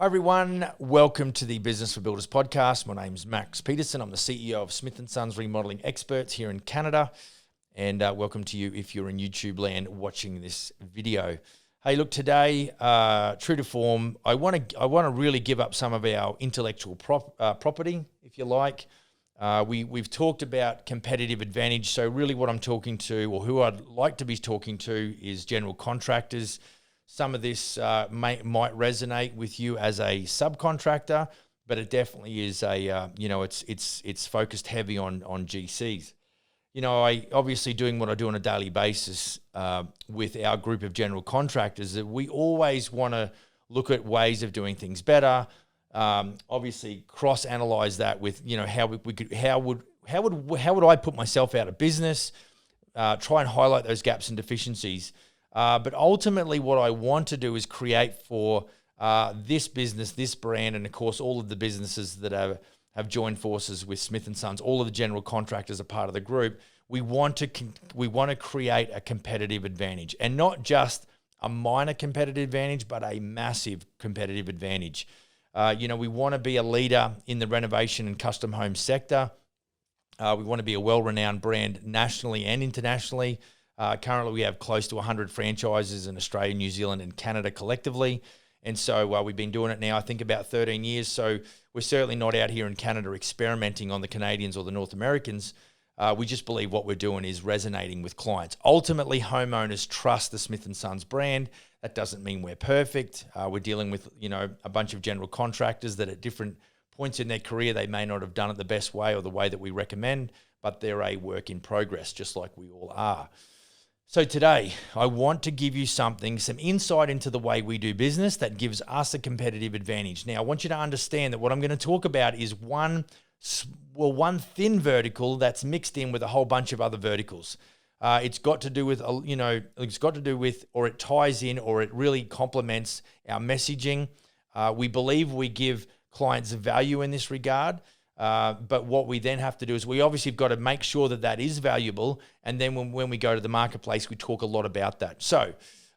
Hi everyone, welcome to the Business for Builders podcast. My name's Max Peterson. I'm the CEO of Smith & Sons Remodeling Experts here in Canada, and welcome to you if you're in YouTube land watching this video. Hey, look, today, true to form, I want to really give up some of our intellectual property, if you like. We've talked about competitive advantage, so really what I'm talking to, or who I'd like to be talking to, is general contractors. Some of this might resonate with you as a subcontractor, but it definitely is it's focused heavy on GCs. You know, I obviously doing what I do on a daily basis with our group of general contractors, that we always want to look at ways of doing things better. Obviously, cross-analyze that with how would I put myself out of business? Try and highlight those gaps and deficiencies. But ultimately, what I want to do is create for this business, this brand, and of course, all of the businesses that have joined forces with Smith & Sons, all of the general contractors are part of the group. We want to create a competitive advantage, and not just a minor competitive advantage, but a massive competitive advantage. We want to be a leader in the renovation and custom home sector. We want to be a well-renowned brand nationally and internationally. Currently, we have close to 100 franchises in Australia, New Zealand, and Canada collectively. And so we've been doing it now, I think, about 13 years. So we're certainly not out here in Canada experimenting on the Canadians or the North Americans. We just believe what we're doing is resonating with clients. Ultimately, homeowners trust the Smith & Sons brand. That doesn't mean we're perfect. We're dealing with, a bunch of general contractors that at different points in their career, they may not have done it the best way or the way that we recommend, but they're a work in progress, just like we all are. So today, I want to give you some insight into the way we do business that gives us a competitive advantage. Now, I want you to understand that what I'm going to talk about is one thin vertical that's mixed in with a whole bunch of other verticals. It's got to do with, or it ties in, or it really complements our messaging. We believe we give clients value in this regard. But what we then have to do is we obviously have got to make sure that is valuable, and then when we go to the marketplace, we talk a lot about that. So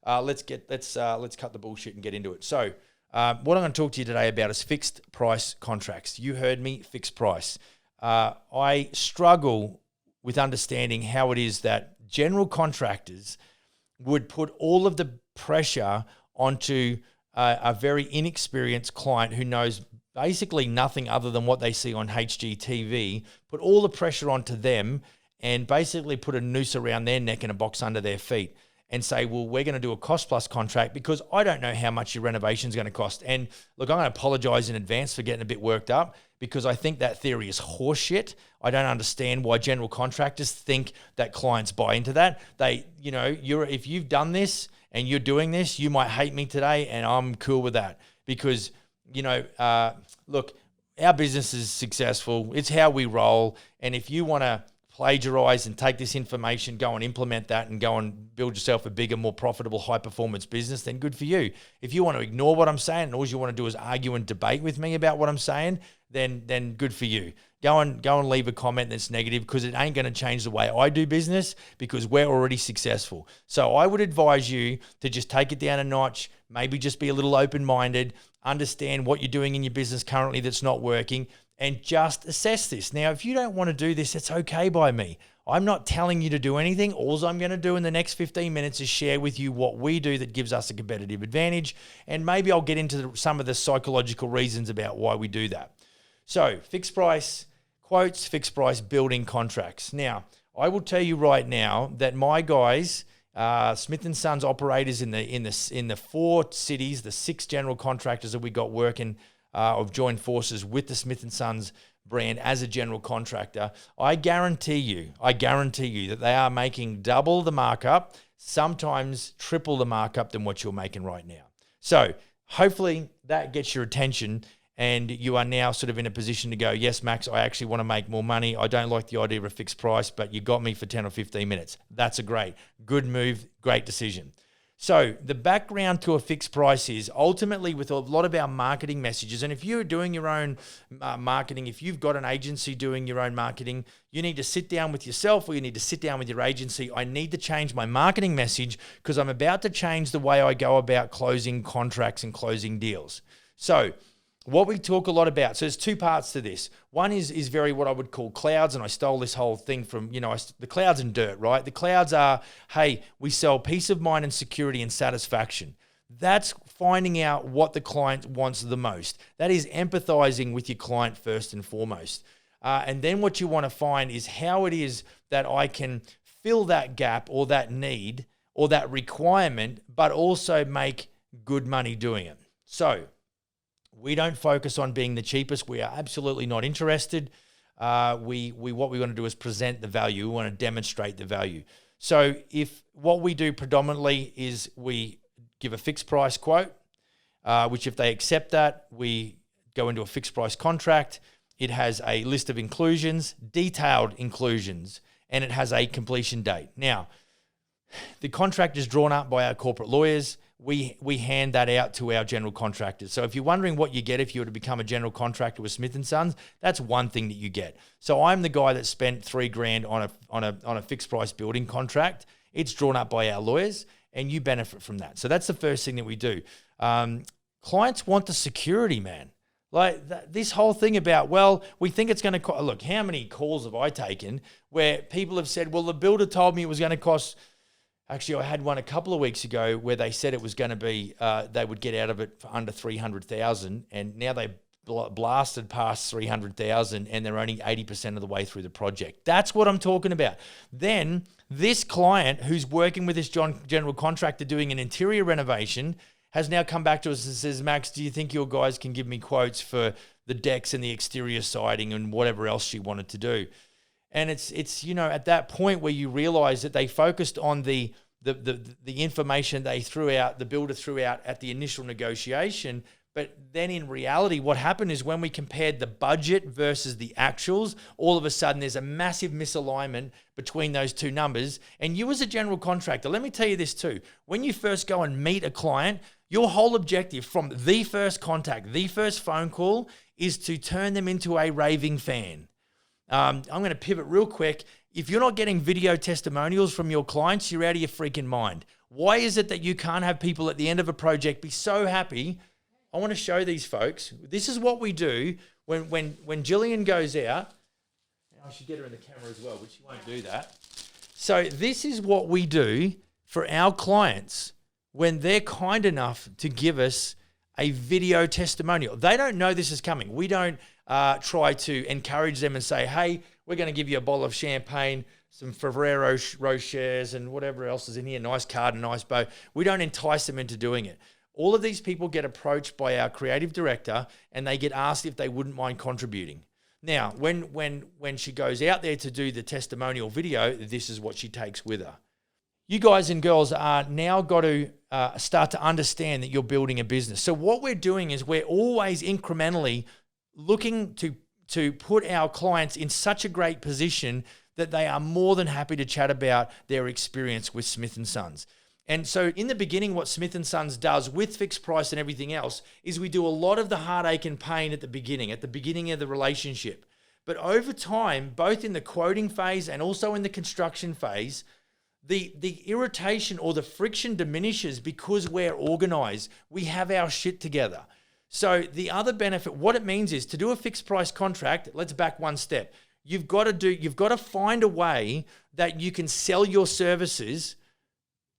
let's cut the bullshit and get into it. So what I'm going to talk to you today about is fixed price contracts. You heard me, fixed price. I struggle with understanding how it is that general contractors would put all of the pressure onto a very inexperienced client who knows basically nothing other than what they see on HGTV, put all the pressure onto them and basically put a noose around their neck and a box under their feet and say, well, we're going to do a cost plus contract because I don't know how much your renovation is going to cost. And look, I'm going to apologize in advance for getting a bit worked up because I think that theory is horseshit. I don't understand why general contractors think that clients buy into that. If you've done this and you're doing this, you might hate me today, and I'm cool with that because look, our business is successful. It's how we roll. And if you want to plagiarize and take this information, go and implement that and go and build yourself a bigger, more profitable, high-performance business, then good for you. If you want to ignore what I'm saying and all you want to do is argue and debate with me about what I'm saying, then good for you. Go and leave a comment that's negative because it ain't going to change the way I do business because we're already successful. So I would advise you to just take it down a notch, maybe just be a little open-minded, understand what you're doing in your business currently that's not working, and just assess this. Now, if you don't want to do this, it's okay by me. I'm not telling you to do anything. All I'm going to do in the next 15 minutes is share with you what we do that gives us a competitive advantage, and maybe I'll get into some of the psychological reasons about why we do that. So, fixed price quotes, fixed price building contracts. Now, I will tell you right now that my guys, Smith & Sons operators in the 4 cities, the 6 general contractors that we got working, have joined forces with the Smith & Sons brand as a general contractor. I guarantee you that they are making double the markup, sometimes triple the markup than what you're making right now. So hopefully that gets your attention and you are now sort of in a position to go, yes, Max, I actually want to make more money. I don't like the idea of a fixed price, but you got me for 10 or 15 minutes. That's good move, great decision. So the background to a fixed price is ultimately with a lot of our marketing messages, and if you're doing your own marketing, if you've got an agency doing your own marketing, you need to sit down with yourself or you need to sit down with your agency. I need to change my marketing message because I'm about to change the way I go about closing contracts and closing deals. So what we talk a lot about, so there's two parts to this. One is very what I would call clouds, and I stole this whole thing from, the clouds and dirt, right? The clouds are, hey, we sell peace of mind and security and satisfaction. That's finding out what the client wants the most. That is empathizing with your client first and foremost. And then what you want to find is how it is that I can fill that gap or that need or that requirement, but also make good money doing it. So we don't focus on being the cheapest. We are absolutely not interested. What we want to do is present the value. We want to demonstrate the value. So if what we do predominantly is we give a fixed price quote, which if they accept that, we go into a fixed price contract. It has a list of inclusions, detailed inclusions, and it has a completion date. Now, the contract is drawn up by our corporate lawyers. We hand that out to our general contractors. So if you're wondering what you get if you were to become a general contractor with Smith & Sons, that's one thing that you get. So I'm the guy that spent $3,000 on a fixed price building contract. It's drawn up by our lawyers, and you benefit from that. So that's the first thing that we do. Clients want the security, man. Like this whole thing about, well, we think it's going to cost. Look, how many calls have I taken where people have said, well, the builder told me it was going to cost. Actually, I had one a couple of weeks ago where they said it was going to be, they would get out of it for under 300,000, and now they blasted past 300,000, and they're only 80% of the way through the project. That's what I'm talking about. Then this client who's working with this general contractor doing an interior renovation has now come back to us and says, Max, do you think your guys can give me quotes for the decks and the exterior siding and whatever else she wanted to do? And it's at that point where you realize that they focused on the information they threw out, the builder threw out at the initial negotiation. But then in reality, what happened is when we compared the budget versus the actuals, all of a sudden there's a massive misalignment between those two numbers. And you as a general contractor, let me tell you this too. When you first go and meet a client, your whole objective from the first contact, the first phone call, is to turn them into a raving fan. I'm going to pivot real quick. If you're not getting video testimonials from your clients, you're out of your freaking mind. Why is it that you can't have people at the end of a project be so happy? I want to show these folks. This is what we do when Jillian goes out. I should get her in the camera as well, but she won't do that. So this is what we do for our clients when they're kind enough to give us a video testimonial. They don't know this is coming. We don't try to encourage them and say, hey, we're going to give you a bottle of champagne, some Ferrero Rochers and whatever else is in here, nice card and nice bow. We don't entice them into doing it. All of these people get approached by our creative director and they get asked if they wouldn't mind contributing. Now, when she goes out there to do the testimonial video, this is what she takes with her. You guys and girls are now got to start to understand that you're building a business. So what we're doing is we're always incrementally looking to put our clients in such a great position that they are more than happy to chat about their experience with Smith & Sons. And so in the beginning, what Smith & Sons does with fixed price and everything else is we do a lot of the heartache and pain at the beginning of the relationship. But over time, both in the quoting phase and also in the construction phase, the irritation or the friction diminishes because we're organized. We have our shit together. So the other benefit, what it means is to do a fixed price contract, let's back one step. You've got to find a way that you can sell your services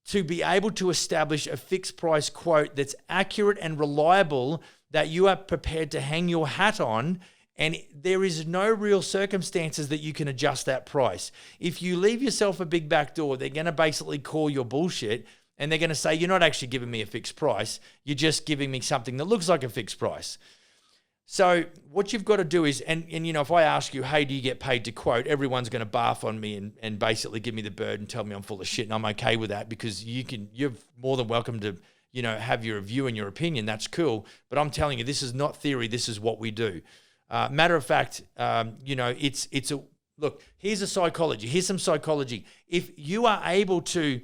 to be able to establish a fixed price quote that's accurate and reliable, that you are prepared to hang your hat on, and there is no real circumstances that you can adjust that price. If you leave yourself a big back door, they're going to basically call your bullshit, and they're going to say, you're not actually giving me a fixed price, you're just giving me something that looks like a fixed price. So what you've got to do is, and if I ask you, hey, do you get paid to quote? Everyone's going to barf on me and basically give me the bird and tell me I'm full of shit, and I'm okay with that because you're more than welcome to, have your view and your opinion. That's cool. But I'm telling you, this is not theory. This is what we do. Matter of fact, look, here's a psychology. Here's some psychology. If you are able to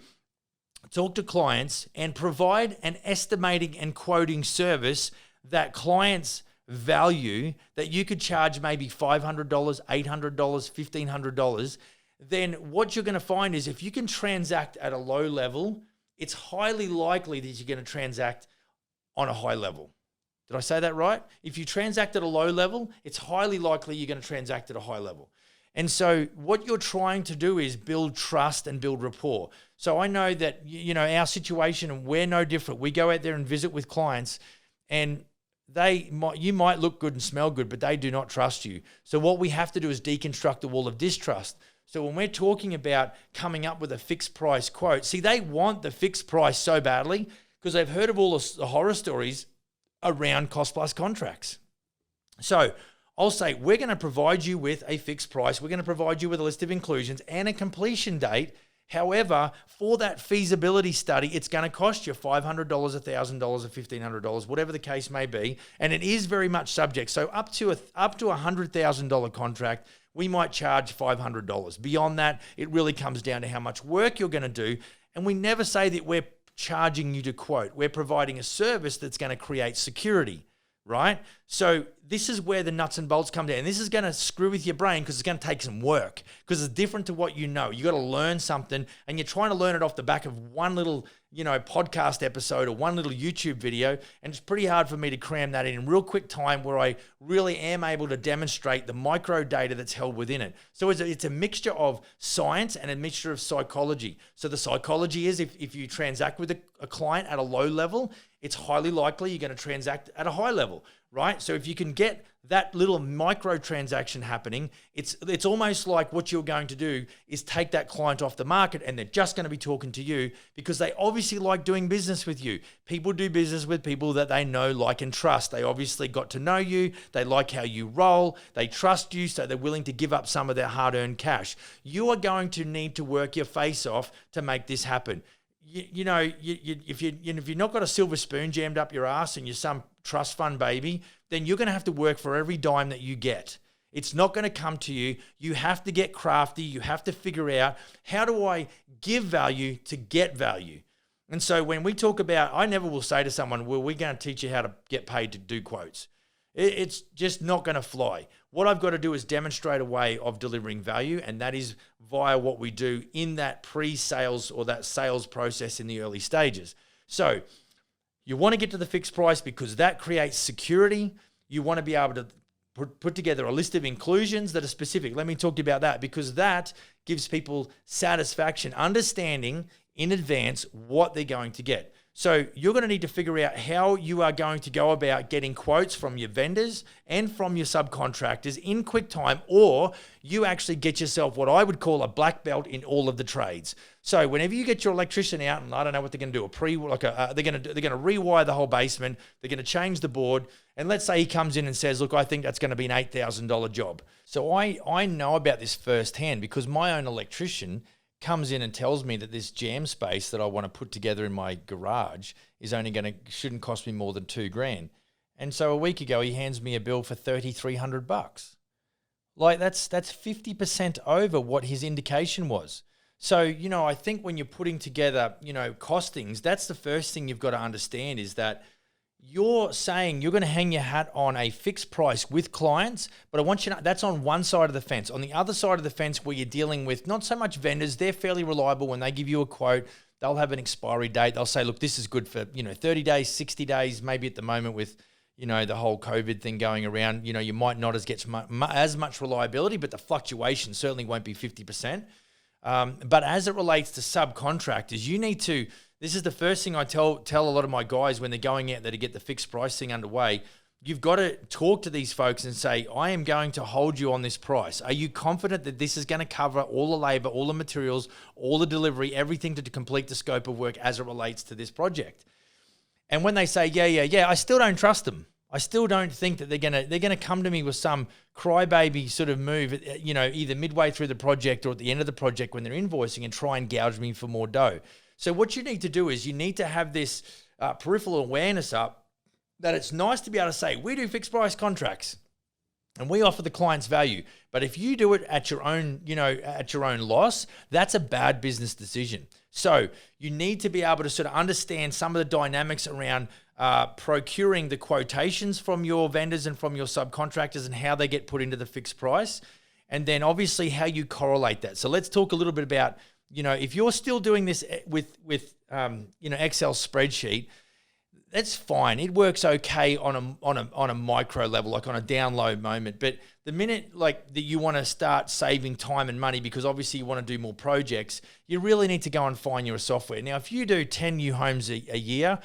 talk to clients and provide an estimating and quoting service that clients value, that you could charge maybe $500, $800, $1,500, then what you're going to find is if you can transact at a low level, it's highly likely that you're going to transact on a high level. Did I say that right? If you transact at a low level, it's highly likely you're going to transact at a high level. And so what you're trying to do is build trust and build rapport. So I know that, our situation, and we're no different. We go out there and visit with clients, and you might look good and smell good, but they do not trust you. So what we have to do is deconstruct the wall of distrust. So when we're talking about coming up with a fixed price quote, see, they want the fixed price so badly because they've heard of all the horror stories around cost plus contracts. So I'll say, we're going to provide you with a fixed price. We're going to provide you with a list of inclusions and a completion date. However, for that feasibility study, it's going to cost you $500, $1,000, or $1,500, whatever the case may be. And it is very much subject. So up to a $100,000 contract, we might charge $500. Beyond that, it really comes down to how much work you're going to do. And we never say that we're charging you to quote. We're providing a service that's going to create security, right? So this is where the nuts and bolts come down. And this is going to screw with your brain because it's going to take some work, because it's different to what you know. You got to learn something, and you're trying to learn it off the back of one little, podcast episode or one little YouTube video. And it's pretty hard for me to cram that in real quick time where I really am able to demonstrate the micro data that's held within it. So it's a mixture of science and a mixture of psychology. So the psychology is if you transact with a client at a low level, it's highly likely you're going to transact at a high level, right? So if you can get that little micro transaction happening, it's almost like what you're going to do is take that client off the market, and they're just going to be talking to you because they obviously like doing business with you. People do business with people that they know, like, and trust. They obviously got to know you. They like how you roll. They trust you, so they're willing to give up some of their hard-earned cash. You are going to need to work your face off to make this happen. If you're not got a silver spoon jammed up your ass and you're some trust fund baby, then you're going to have to work for every dime that you get. It's not going to come to you. You have to get crafty. You have to figure out, how do I give value to get value? And so when we talk about, I never will say to someone, well, we're going to teach you how to get paid to do quotes. It's just not going to fly. What I've got to do is demonstrate a way of delivering value, and that is via what we do in that pre-sales or that sales process in the early stages. So you want to get to the fixed price because that creates security. You want to be able to put together a list of inclusions that are specific. Let me talk to you about that, because that gives people satisfaction, understanding in advance what they're going to get. So you're going to need to figure out how you are going to go about getting quotes from your vendors and from your subcontractors in quick time, or you actually get yourself what I would call a black belt in all of the trades. So whenever you get your electrician out, and I don't know what they're going to do, they're going to rewire the whole basement, they're going to change the board, and let's say he comes in and says, look, I think that's going to be an $8,000 job. So I know about this firsthand because my own electrician comes in and tells me that this jam space that I want to put together in my garage is shouldn't cost me more than $2,000. And so a week ago, he hands me a bill for $3,300. Like that's 50% over what his indication was. So, I think when you're putting together, costings, that's the first thing you've got to understand, is that you're saying you're going to hang your hat on a fixed price with clients, but I want you to know that's on one side of the fence. On the other side of the fence, where you're dealing with not so much vendors, they're fairly reliable. When they give you a quote, they'll have an expiry date. They'll say, look, this is good for, 30 days, 60 days, maybe at the moment with, the whole COVID thing going around, you might not get as much reliability, but the fluctuation certainly won't be 50%. But as it relates to subcontractors, this is the first thing I tell a lot of my guys when they're going out there to get the fixed price thing underway. You've got to talk to these folks and say, I am going to hold you on this price. Are you confident that this is going to cover all the labor, all the materials, all the delivery, everything to complete the scope of work as it relates to this project? And when they say, yeah, I still don't trust them. I still don't think that they're gonna come to me with some crybaby sort of move, either midway through the project or at the end of the project when they're invoicing and try and gouge me for more dough. So what you need to do is you need to have this peripheral awareness up that it's nice to be able to say, we do fixed price contracts and we offer the client's value. But if you do it at your own, at your own loss, that's a bad business decision. So you need to be able to sort of understand some of the dynamics around procuring the quotations from your vendors and from your subcontractors and how they get put into the fixed price. And then obviously how you correlate that. So let's talk a little bit about, if you're still doing this with Excel spreadsheet, that's fine. It works okay on a micro level, like on a download moment. But the minute like that you want to start saving time and money because obviously you want to do more projects, you really need to go and find your software. Now, if you do 10 new homes a year,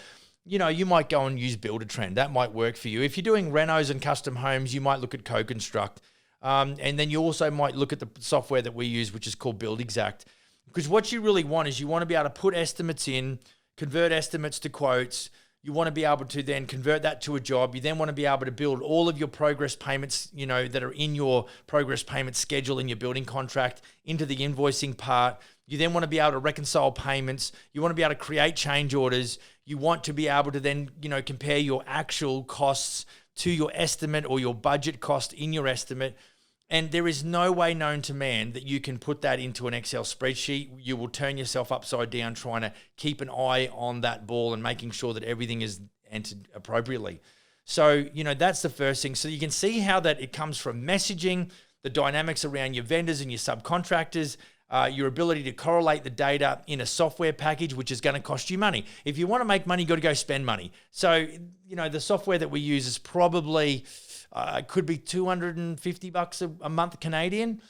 you might go and use Buildertrend. That might work for you. If you're doing renos and custom homes, you might look at CoConstruct. And then you also might look at the software that we use, which is called BuildExact. Because what you really want is you want to be able to put estimates in, convert estimates to quotes. You want to be able to then convert that to a job. You then want to be able to build all of your progress payments, that are in your progress payment schedule in your building contract into the invoicing part. You then want to be able to reconcile payments. You want to be able to create change orders. You want to be able to then, compare your actual costs to your estimate or your budget cost in your estimate. And there is no way known to man that you can put that into an Excel spreadsheet. You will turn yourself upside down trying to keep an eye on that ball and making sure that everything is entered appropriately. So, that's the first thing. So you can see how that it comes from messaging, the dynamics around your vendors and your subcontractors, your ability to correlate the data in a software package, which is going to cost you money. If you want to make money, you got to go spend money. So, the software that we use is probably could be $250 a month Canadian.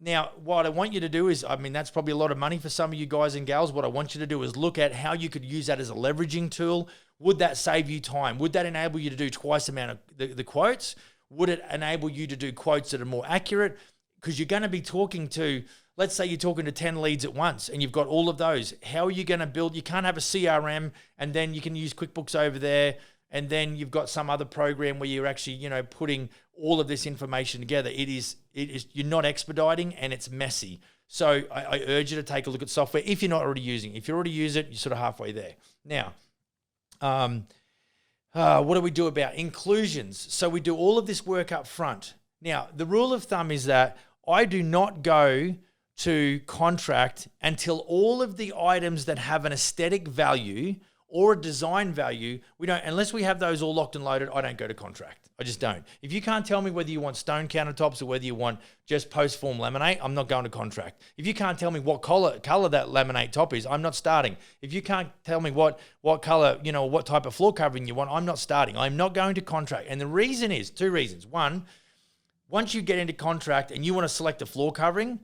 Now, what I want you to do is, that's probably a lot of money for some of you guys and gals. What I want you to do is look at how you could use that as a leveraging tool. Would that save you time? Would that enable you to do twice the amount of the quotes? Would it enable you to do quotes that are more accurate? Because you're going to be talking to, let's say you're talking to 10 leads at once and you've got all of those. How are you going to build? You can't have a CRM and then you can use QuickBooks over there. And then you've got some other program where you're actually, putting all of this information together. It is you're not expediting and it's messy. So I urge you to take a look at software if you're not already using it. If you already use it, you're sort of halfway there. Now, what do we do about inclusions? So we do all of this work up front. Now, the rule of thumb is that I do not go to contract until all of the items that have an aesthetic value or a design value, unless we have those all locked and loaded, I don't go to contract. I just don't. If you can't tell me whether you want stone countertops or whether you want just post-form laminate, I'm not going to contract. If you can't tell me what color that laminate top is, I'm not starting. If you can't tell me what color, what type of floor covering you want, I'm not starting. I'm not going to contract. And the reason is, two reasons. One, once you get into contract and you want to select a floor covering,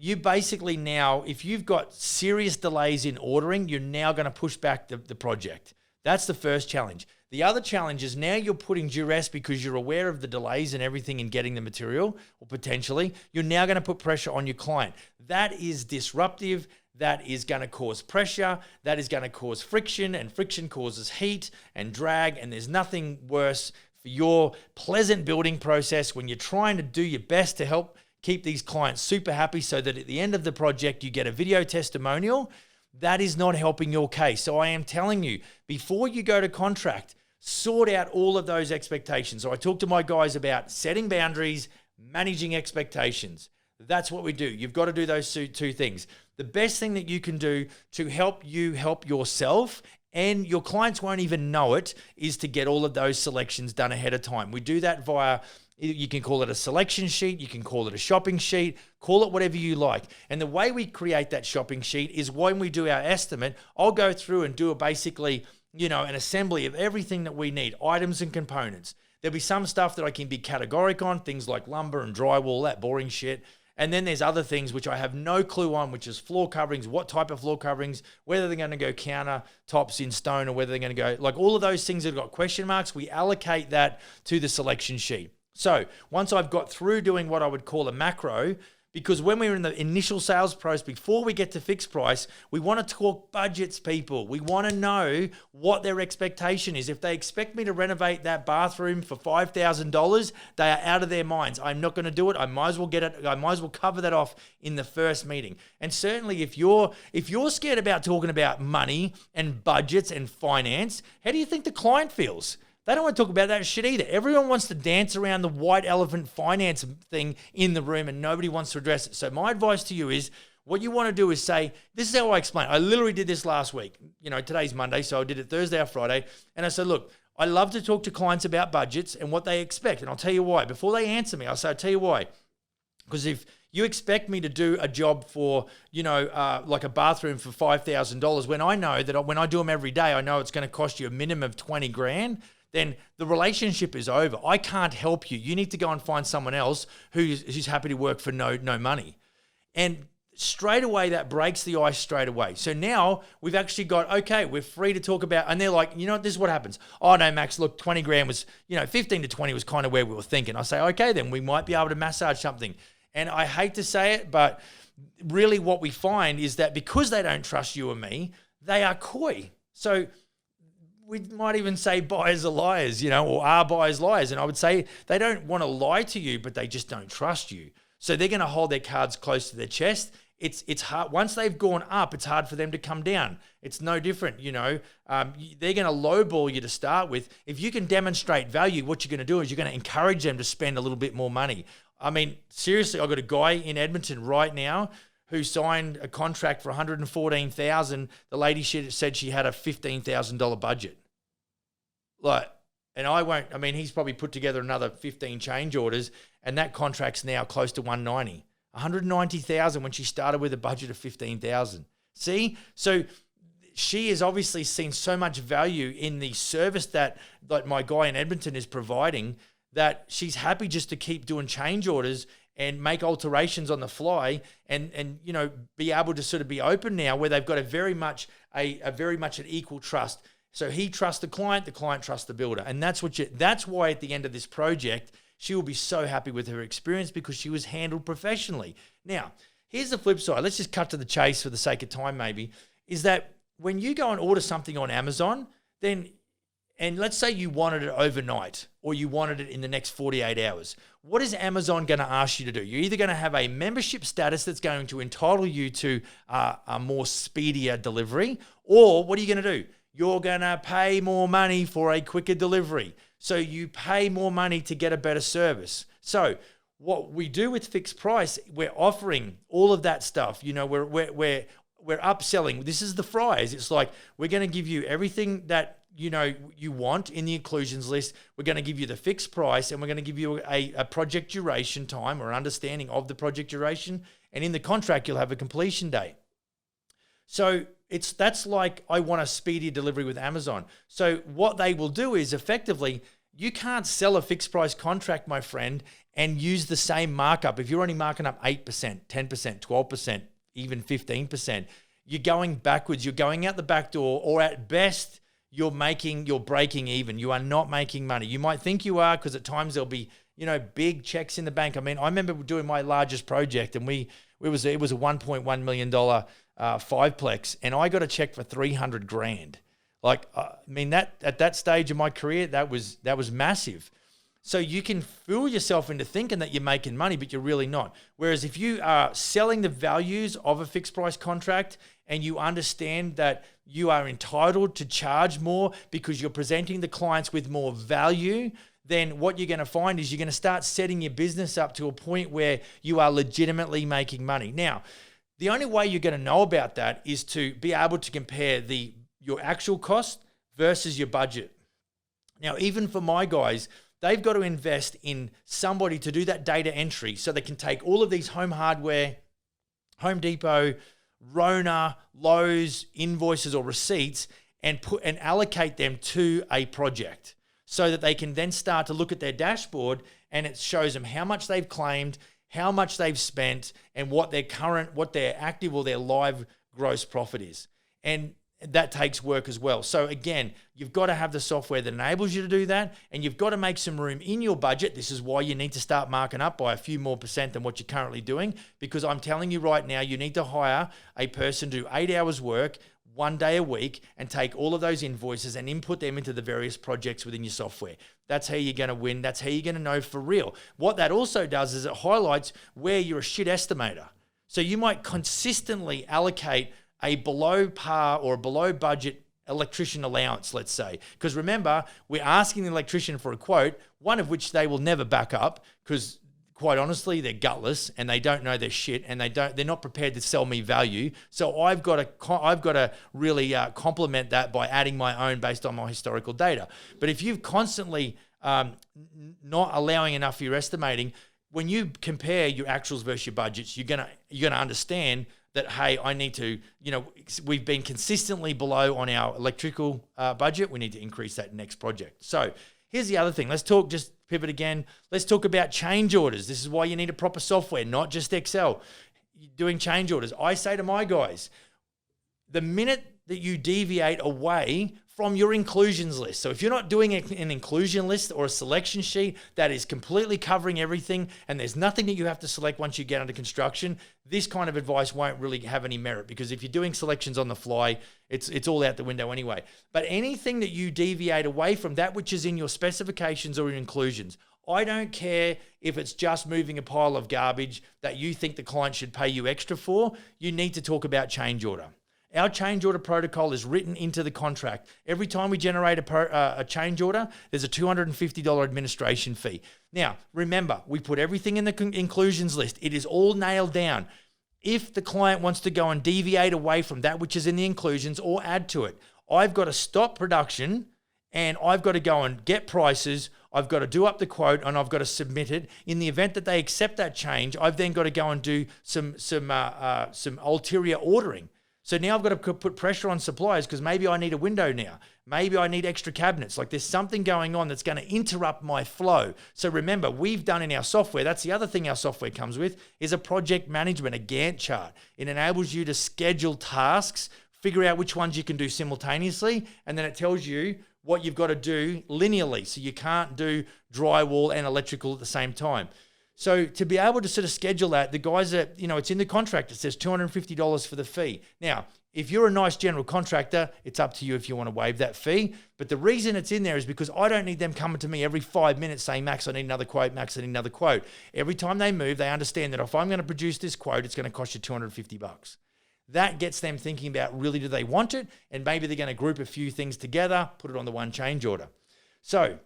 you basically now, if you've got serious delays in ordering, you're now going to push back the project. That's the first challenge. The other challenge is now you're putting duress because you're aware of the delays and everything in getting the material, or potentially, you're now going to put pressure on your client. That is disruptive. That is going to cause pressure. That is going to cause friction, and friction causes heat and drag, and there's nothing worse for your pleasant building process when you're trying to do your best to help keep these clients super happy so that at the end of the project, you get a video testimonial. That is not helping your case. So I am telling you, before you go to contract, sort out all of those expectations. So I talk to my guys about setting boundaries, managing expectations. That's what we do. You've got to do those two things. The best thing that you can do to help you help yourself, and your clients won't even know it, is to get all of those selections done ahead of time. We do that via, you can call it a selection sheet, you can call it a shopping sheet, call it whatever you like. And the way we create that shopping sheet is when we do our estimate, I'll go through and do basically, an assembly of everything that we need, items and components. There'll be some stuff that I can be categoric on, things like lumber and drywall, that boring shit. And then there's other things which I have no clue on, which is floor coverings, what type of floor coverings, whether they're going to go countertops in stone or whether they're going to go, like all of those things that have got question marks, we allocate that to the selection sheet. So once I've got through doing what I would call a macro, because when we're in the initial sales process, before we get to fixed price, we want to talk budgets, people. We want to know what their expectation is. If they expect me to renovate that bathroom for $5,000, they are out of their minds. I'm not going to do it. I might as well get it. I might as well cover that off in the first meeting. And certainly if you're scared about talking about money and budgets and finance, how do you think the client feels? They don't want to talk about that shit either. Everyone wants to dance around the white elephant finance thing in the room and nobody wants to address it. So my advice to you is, what you want to do is say, this is how I explain. I literally did this last week. Today's Monday, so I did it Thursday or Friday. And I said, look, I love to talk to clients about budgets and what they expect. And I'll tell you why. Before they answer me, I'll tell you why. Because if You expect me to do a job for, like a bathroom for $5,000 when I know that when I do them every day, I know it's going to cost you a minimum of 20 grand. Then the relationship is over. I can't help you. You need to go and find someone else who's happy to work for no money. And straight away, that breaks the ice straight away. So now we've actually got, okay, we're free to talk about, and they're like, this is what happens. Oh no, Max, look, 20 grand was, 15 to 20 was kind of where we were thinking. I say, okay, then we might be able to massage something. And I hate to say it, but really what we find is that because they don't trust you and me, they are coy. So we might even say buyers are liars, or are buyers liars. And I would say they don't want to lie to you, but they just don't trust you. So they're going to hold their cards close to their chest. It's hard. Once they've gone up, it's hard for them to come down. It's no different, they're going to lowball you to start with. If you can demonstrate value, what you're going to do is you're going to encourage them to spend a little bit more money. I mean, seriously, I've got a guy in Edmonton right now who signed a contract for $114,000. The lady said she had a $15,000 budget. He's probably put together another 15 change orders, and that contract's now close to $190,000. $190,000 when she started with a budget of $15,000. See? So she has obviously seen so much value in the service that my guy in Edmonton is providing that she's happy just to keep doing change orders and make alterations on the fly and be able to sort of be open now where they've got a very much an equal trust. So he trusts the client trusts the builder. And that's why at the end of this project, she will be so happy with her experience because she was handled professionally. Now, here's the flip side. Let's just cut to the chase for the sake of time maybe, is that when you go and order something on Amazon, and let's say you wanted it overnight or you wanted it in the next 48 hours, what is Amazon going to ask you to do? You're either going to have a membership status that's going to entitle you to a more speedier delivery, or what are you going to do? You're going to pay more money for a quicker delivery. So you pay more money to get a better service. So what we do with fixed price, we're offering all of that stuff. We're upselling. This is the fries. It's like we're going to give you everything that you want in the inclusions list. We're going to give you the fixed price, and we're going to give you a project duration time or understanding of the project duration. And in the contract, you'll have a completion date. So that's like I want a speedy delivery with Amazon. So what they will do is effectively, you can't sell a fixed price contract, my friend, and use the same markup. If you're only marking up 8%, 10%, 12%, even 15%, you're going backwards. You're going out the back door, or at best, you're breaking even. You are not making money. You might think you are because at times there'll be, big checks in the bank. I mean, I remember doing my largest project and it was a $1.1 million fiveplex, and I got a check for 300 grand. That at that stage of my career, that was massive. So you can fool yourself into thinking that you're making money, but you're really not. Whereas if you are selling the values of a fixed price contract and you understand that you are entitled to charge more because you're presenting the clients with more value, then what you're going to find is you're going to start setting your business up to a point where you are legitimately making money. Now, the only way you're going to know about that is to be able to compare your actual cost versus your budget. Now, even for my guys, they've got to invest in somebody to do that data entry so they can take all of these home hardware, Home Depot, Rona, Lowe's invoices or receipts and allocate them to a project so that they can then start to look at their dashboard and it shows them how much they've claimed, how much they've spent, and what their active or their live gross profit is. And that takes work as well. So again, you've got to have the software that enables you to do that, and you've got to make some room in your budget. This is why you need to start marking up by a few more % than what you're currently doing, because I'm telling you right now, you need to hire a person to do 8 hours work, 1 day a week, and take all of those invoices and input them into the various projects within your software. That's how you're going to win. That's how you're going to know for real. What that also does is it highlights where you're a shit estimator. So you might consistently allocate a below par or a below budget electrician allowance, let's say. Because remember, we're asking the electrician for a quote, one of which they will never back up because quite honestly, they're gutless and they don't know their shit and they're not prepared to sell me value. So I've got to really complement that by adding my own based on my historical data. But if you've constantly not allowing enough for your estimating, when you compare your actuals versus your budgets, you're gonna understand that, hey, I need to, we've been consistently below on our electrical budget. We need to increase that next project. So here's the other thing. Let's just pivot again. Let's talk about change orders. This is why you need a proper software, not just Excel. Doing change orders. I say to my guys, the minute that you deviate away from your inclusions list. So if you're not doing an inclusion list or a selection sheet that is completely covering everything and there's nothing that you have to select once you get under construction, this kind of advice won't really have any merit, because if you're doing selections on the fly, it's all out the window anyway. But anything that you deviate away from that which is in your specifications or in inclusions, I don't care if it's just moving a pile of garbage that you think the client should pay you extra for, you need to talk about change order. Our change order protocol is written into the contract. Every time we generate a change order, there's a $250 administration fee. Now, remember, we put everything in the inclusions list. It is all nailed down. If the client wants to go and deviate away from that which is in the inclusions or add to it, I've got to stop production and I've got to go and get prices. I've got to do up the quote and I've got to submit it. In the event that they accept that change, I've then got to go and do some ulterior ordering. So now I've got to put pressure on suppliers because maybe I need a window now. Maybe I need extra cabinets. Like there's something going on that's going to interrupt my flow. So remember, we've done in our software, that's the other thing our software comes with, is a project management, a Gantt chart. It enables you to schedule tasks, figure out which ones you can do simultaneously, and then it tells you what you've got to do linearly. So you can't do drywall and electrical at the same time. So to be able to sort of schedule that, the guys that, it's in the contract, it says $250 for the fee. Now, if you're a nice general contractor, it's up to you if you want to waive that fee. But the reason it's in there is because I don't need them coming to me every 5 minutes saying, Max, I need another quote, Max, I need another quote. Every time they move, they understand that if I'm going to produce this quote, it's going to cost you $250. That gets them thinking about, really, do they want it? And maybe they're going to group a few things together, put it on the one change order. So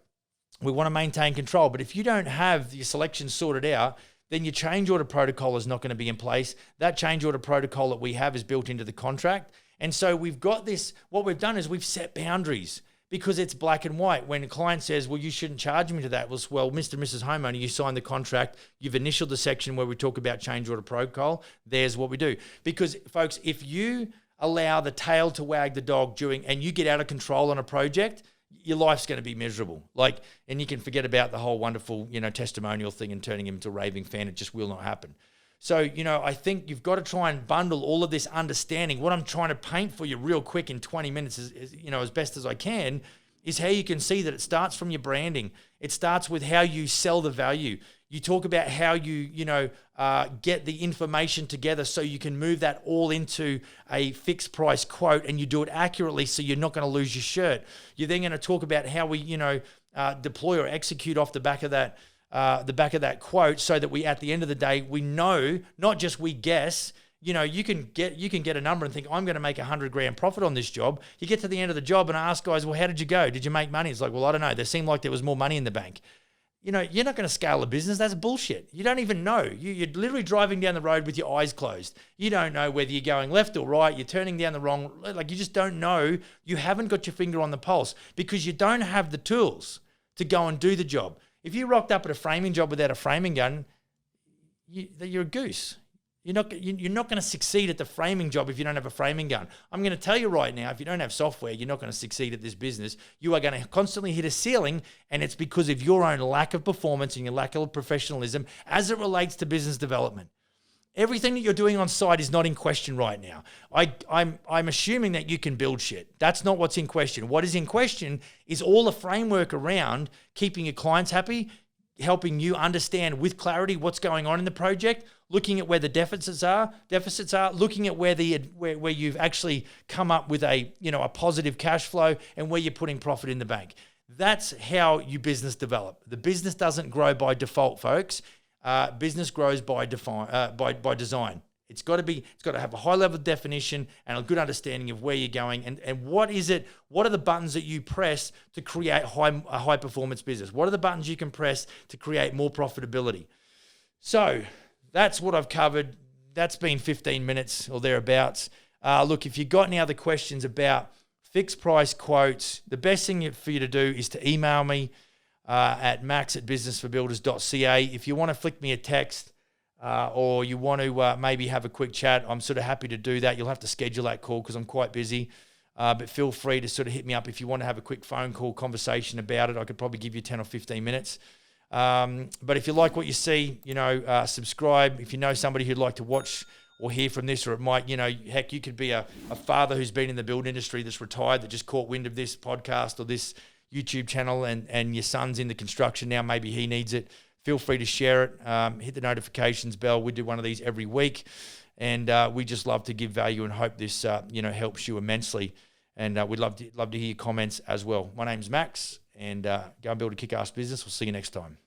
we want to maintain control. But if you don't have your selection sorted out, then your change order protocol is not going to be in place. That change order protocol that we have is built into the contract. And so we've got this, what we've done is we've set boundaries because it's black and white. When a client says, well, you shouldn't charge me to that, well, Mr. and Mrs. Homeowner, you signed the contract, you've initialed the section where we talk about change order protocol, there's what we do. Because, folks, if you allow the tail to wag the dog and you get out of control on a project, your life's going to be miserable. And you can forget about the whole wonderful, testimonial thing and turning him into a raving fan. It just will not happen. So, I think you've got to try and bundle all of this understanding. What I'm trying to paint for you real quick in 20 minutes is as best as I can, is how you can see that it starts from your branding. It starts with how you sell the value. You talk about how you get the information together so you can move that all into a fixed price quote, and you do it accurately so you're not going to lose your shirt. You're then going to talk about how we, deploy or execute off the back of that quote, so that we, at the end of the day, we know, not just we guess. You can get a number and think, I'm going to make $100,000 profit on this job. You get to the end of the job and ask guys, well, how did you go? Did you make money? It's like, well, I don't know. There seemed like there was more money in the bank. You're not going to scale a business. That's bullshit. You don't even know. You're literally driving down the road with your eyes closed. You don't know whether you're going left or right. You're turning down the wrong, you just don't know. You haven't got your finger on the pulse because you don't have the tools to go and do the job. If you rocked up at a framing job without a framing gun, you're a goose. You're not going to succeed at the framing job if you don't have a framing gun. I'm going to tell you right now, if you don't have software, you're not going to succeed at this business. You are going to constantly hit a ceiling, and it's because of your own lack of performance and your lack of professionalism as it relates to business development. Everything that you're doing on site is not in question right now. I'm assuming that you can build shit. That's not what's in question. What is in question is all the framework around keeping your clients happy, helping you understand with clarity what's going on in the project, looking at where the deficits are, looking at where you've actually come up with a positive cash flow and where you're putting profit in the bank. That's how you business develop. The business doesn't grow by default, folks. Business grows by design. It's got to have a high level of definition and a good understanding of where you're going and what are the buttons that you press to create a high performance business? What are the buttons you can press to create more profitability? So that's what I've covered. That's been 15 minutes or thereabouts. Look, if you've got any other questions about fixed price quotes, the best thing for you to do is to email me. at max@businessforbuilders.ca. If you want to flick me a text or you want to maybe have a quick chat, I'm sort of happy to do that. You'll have to schedule that call because I'm quite busy. But feel free to sort of hit me up if you want to have a quick phone call conversation about it. I could probably give you 10 or 15 minutes. But if you like what you see, subscribe. If you know somebody who'd like to watch or hear from this, or it might, heck, you could be a father who's been in the build industry that's retired that just caught wind of this podcast or this YouTube channel and your son's in the construction now, maybe he needs it. Feel free to share it. Hit the notifications bell. We do one of these every week. And we just love to give value and hope this, helps you immensely. And we'd love to hear your comments as well. My name's Max, and go and build a kick-ass business. We'll see you next time.